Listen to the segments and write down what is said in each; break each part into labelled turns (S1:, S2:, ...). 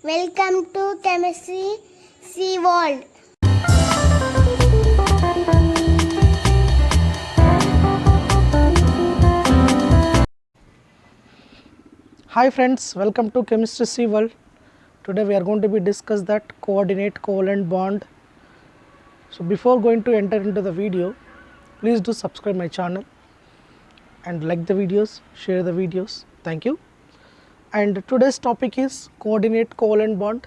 S1: Welcome to Chemistry Sea World.
S2: Hi friends, welcome to Chemistry Sea World. Today we are going to be discuss that coordinate covalent bond. So before going to enter into the video, please do subscribe my channel and like the videos, share the videos. Thank you. And today's topic is coordinate covalent bond.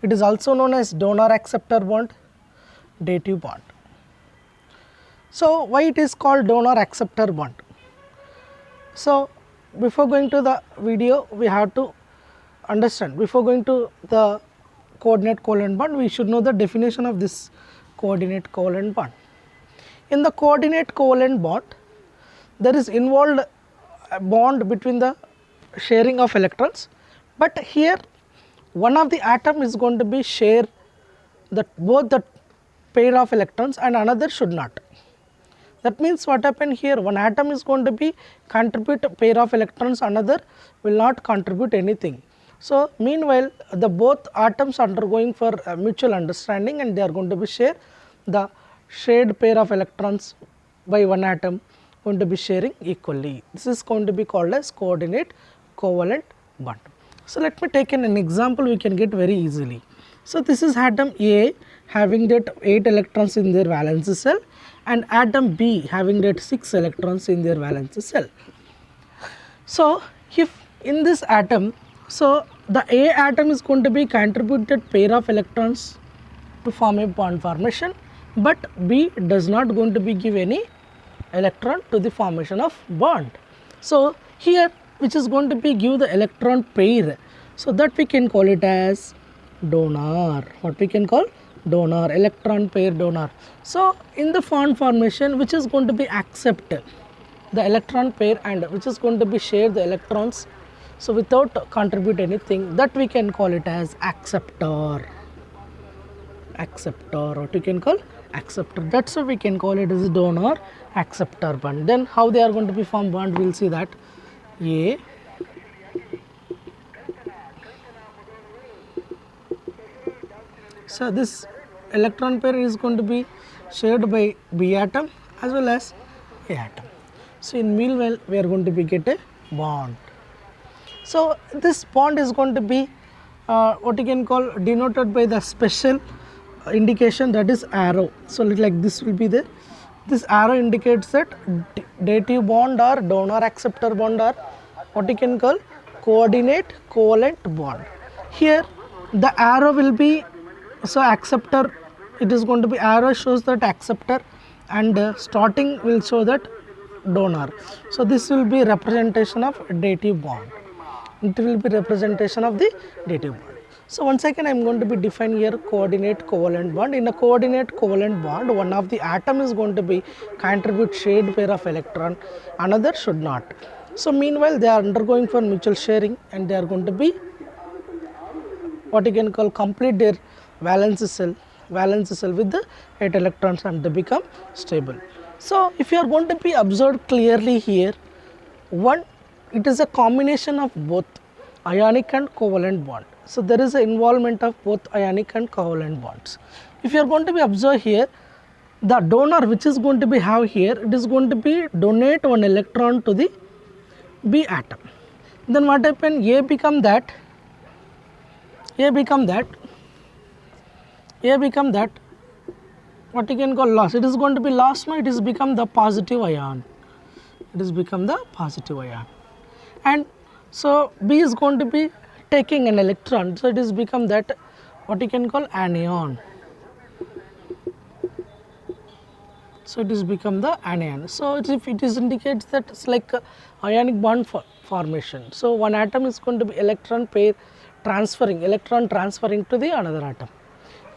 S2: It is also known as donor acceptor bond, dative bond. So why it is called donor acceptor bond? So before going to the video, we have to understand, before going to the coordinate covalent bond, we should know the definition of this coordinate covalent bond. In the coordinate covalent bond, there is involved a bond between the sharing of electrons, but here one of the atom is going to be share both the pair of electrons and another should not. That means what happened here, one atom is going to be contribute a pair of electrons, another will not contribute anything. So meanwhile the both atoms undergoing for mutual understanding and they are going to be share the shared pair of electrons by one atom going to be sharing equally. This is going to be called as coordinate covalent bond. So let me take an example we can get very easily. So this is atom A having that 8 electrons in their valence shell and atom B having that 6 electrons in their valence shell. So if in this atom, so the A atom is going to be contributed pair of electrons to form a bond formation, but B does not going to be give any electron to the formation of bond. So here which is going to be give the electron pair, so that we can call it as donor. What we can call donor, electron pair donor. So in the bond formation which is going to be accept the electron pair and which is going to be share the electrons, so without contribute anything, that we can call it as acceptor. What we can call acceptor. That's why we can call it as donor acceptor bond. Then how they are going to be form bond, we will see that. A so this electron pair is going to be shared by B atom as well as A atom. So in meanwhile we are going to be get a bond. So this bond is going to be what you can call denoted by the special indication, that is arrow. So like this will be there. This arrow indicates that dative bond or donor acceptor bond or what you can call coordinate covalent bond. Here the arrow will be, so acceptor, it is going to be arrow shows that acceptor and starting will show that donor. So this will be representation of dative bond. It will be representation of the dative bond. So once again I am going to be define here coordinate covalent bond. In a coordinate covalent bond, one of the atom is going to be contribute shared pair of electron, another should not. So meanwhile they are undergoing for mutual sharing and they are going to be what you can call complete their valence shell with the 8 electrons and they become stable. So if you are going to be observed clearly here, one, it is a combination of both ionic and covalent bond. So there is an involvement of both ionic and covalent bonds. If you are going to be observed here, the donor which is going to be have here, it is going to be donate one electron to the B atom. Then what happen? A become that what you can call loss. It is going to be lost now, it is become the positive ion. And so B is going to be taking an electron, so it is become that what you can call anion. So it is become the anion. So if it is indicates that it's like a ionic bond formation. So one atom is going to be electron pair transferring to the another atom.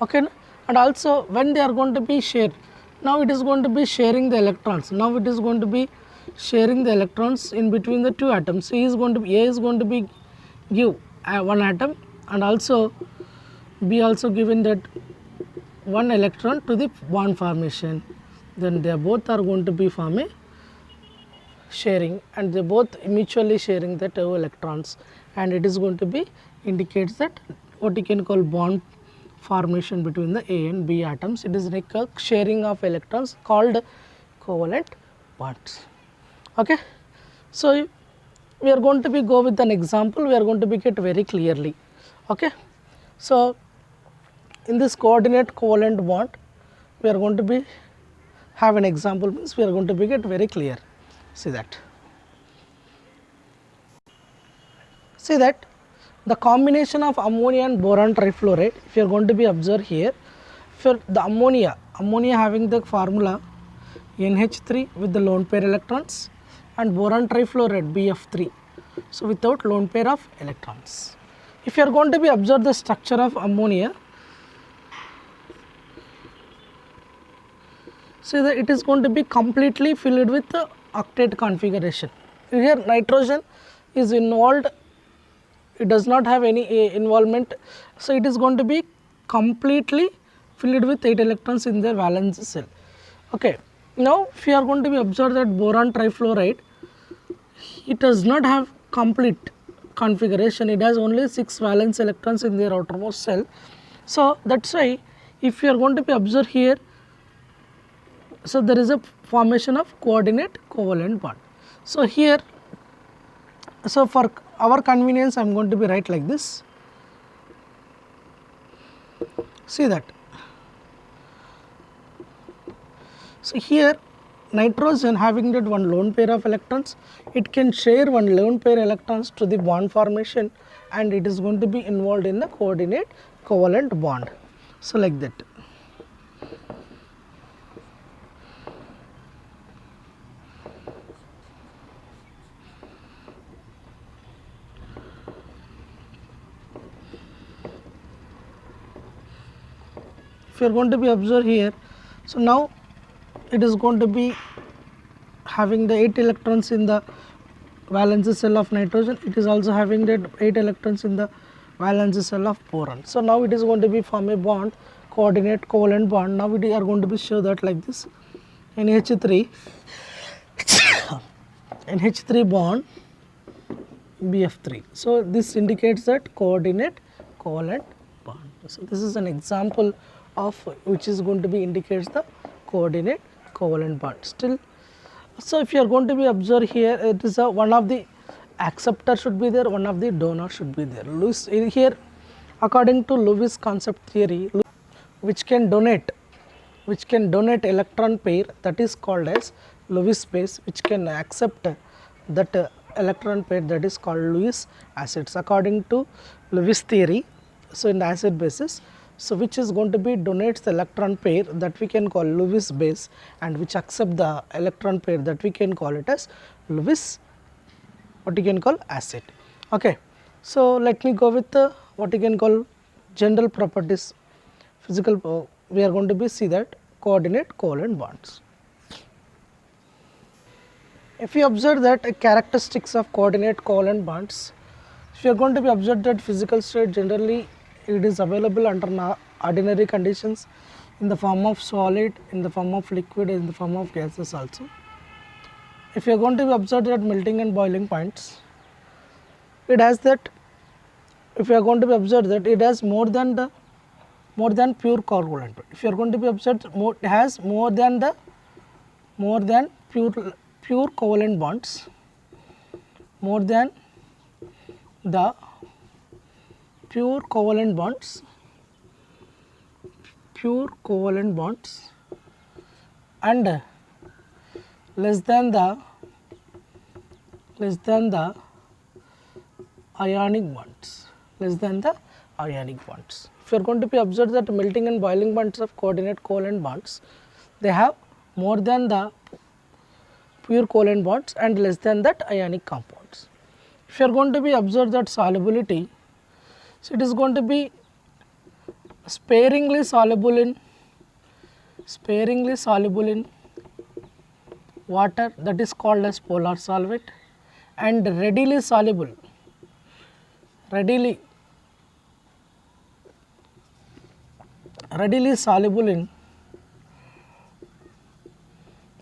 S2: Okay, and also when they are going to be shared, now it is going to be sharing the electrons. Now it is going to be sharing the electrons in between the two atoms. So A is going to be give one atom and also B also given that one electron to the bond formation. Then they both are going to be form a sharing and they both mutually sharing the two electrons and it is going to be indicates that what you can call bond formation between the A and B atoms. It is like a sharing of electrons called covalent bonds. Okay. So we are going to be go with an example. We are going to be get very clearly. Okay. So in this coordinate covalent bond, we are going to be have an example, means we are going to be get very clear. See that. See that the combination of ammonia and boron trifluoride, if you are going to be observed here, for the ammonia having the formula NH3 with the lone pair electrons and boron trifluoride BF3, so without lone pair of electrons. If you are going to be observe the structure of ammonia, see that it is going to be completely filled with the octet configuration. Here nitrogen is involved, it does not have any involvement, so it is going to be completely filled with 8 electrons in their valence shell. Okay. Now if you are going to be observe that boron trifluoride, it does not have complete configuration, it has only 6 valence electrons in their outermost shell. So that's why if you are going to be observe here, so there is a formation of coordinate covalent bond. So here, so for our convenience I am going to be write like this. See that. So here nitrogen having that one lone pair of electrons, it can share one lone pair electrons to the bond formation and it is going to be involved in the coordinate covalent bond. So like that. If you are going to be observed here, so now it is going to be having the 8 electrons in the valence shell of nitrogen, it is also having that 8 electrons in the valence shell of boron. So now it is going to be form a bond, coordinate covalent bond. Now we are going to be show that like this, NH3 NH3 bond BF3. So this indicates that coordinate covalent bond. So this is an example of which is going to be indicates the coordinate covalent bond. Still, so if you are going to be observe here, it is a one of the acceptor should be there, one of the donor should be there. Lewis here, according to Lewis concept theory, which can donate electron pair, that is called as Lewis base, which can accept that electron pair, that is called Lewis acids according to Lewis theory. So in the acid basis, so which is going to be donates the electron pair, that we can call Lewis base, and which accept the electron pair, that we can call it as Lewis, what you can call acid. Okay. So let me go with the what you can call general properties, physical, we are going to be see that coordinate covalent bonds. If you observe that characteristics of coordinate covalent bonds, if you are going to be observed that physical state generally it is available under ordinary conditions in the form of solid, in the form of liquid, in the form of gases also. If you are going to be observed at melting and boiling points, it has that, if you are going to be observed that it has more than pure covalent. If you are going to be observed it has more than pure covalent bonds, more than the pure covalent bonds, and less than the ionic bonds, less than the ionic bonds. If you are going to be observed that melting and boiling bonds of coordinate covalent bonds, they have more than the pure covalent bonds and less than that ionic compounds. If you are going to be observed that solubility, so it is going to be sparingly soluble in water, that is called as polar solvent, and readily soluble in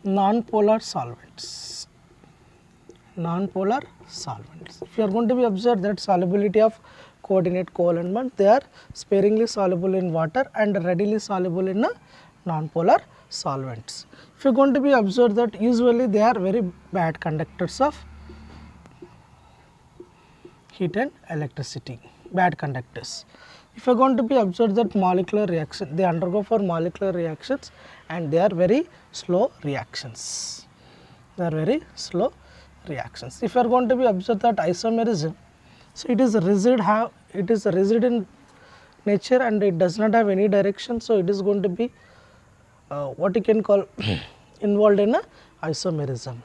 S2: non-polar solvents. If you are going to be observed that solubility of coordinate covalent bond, they are sparingly soluble in water and readily soluble in non-polar solvents. If you are going to be observed that usually they are very bad conductors of heat and electricity, bad conductors. If you are going to be observed that molecular reaction, they undergo for molecular reactions and they are very slow reactions. They are very slow reactions. If you are going to be observed that isomerism, so it is rigid in nature and it does not have any direction, so it is going to be what you can call involved in a isomerism.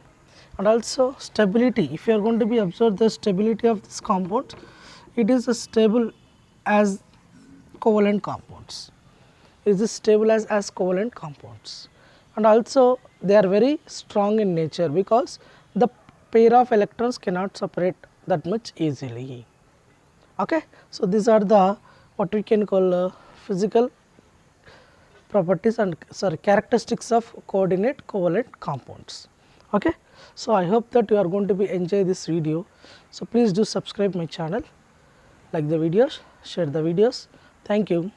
S2: And also stability, if you are going to be observed the stability of this compound, it is stable as covalent compounds. It is stable as covalent compounds. And also they are very strong in nature because the pair of electrons cannot separate that much easily. Okay, so these are the what we can call physical properties and characteristics of coordinate covalent compounds. Okay, so I hope that you are going to be enjoy this video. So please do subscribe my channel, like the videos, share the videos. Thank you.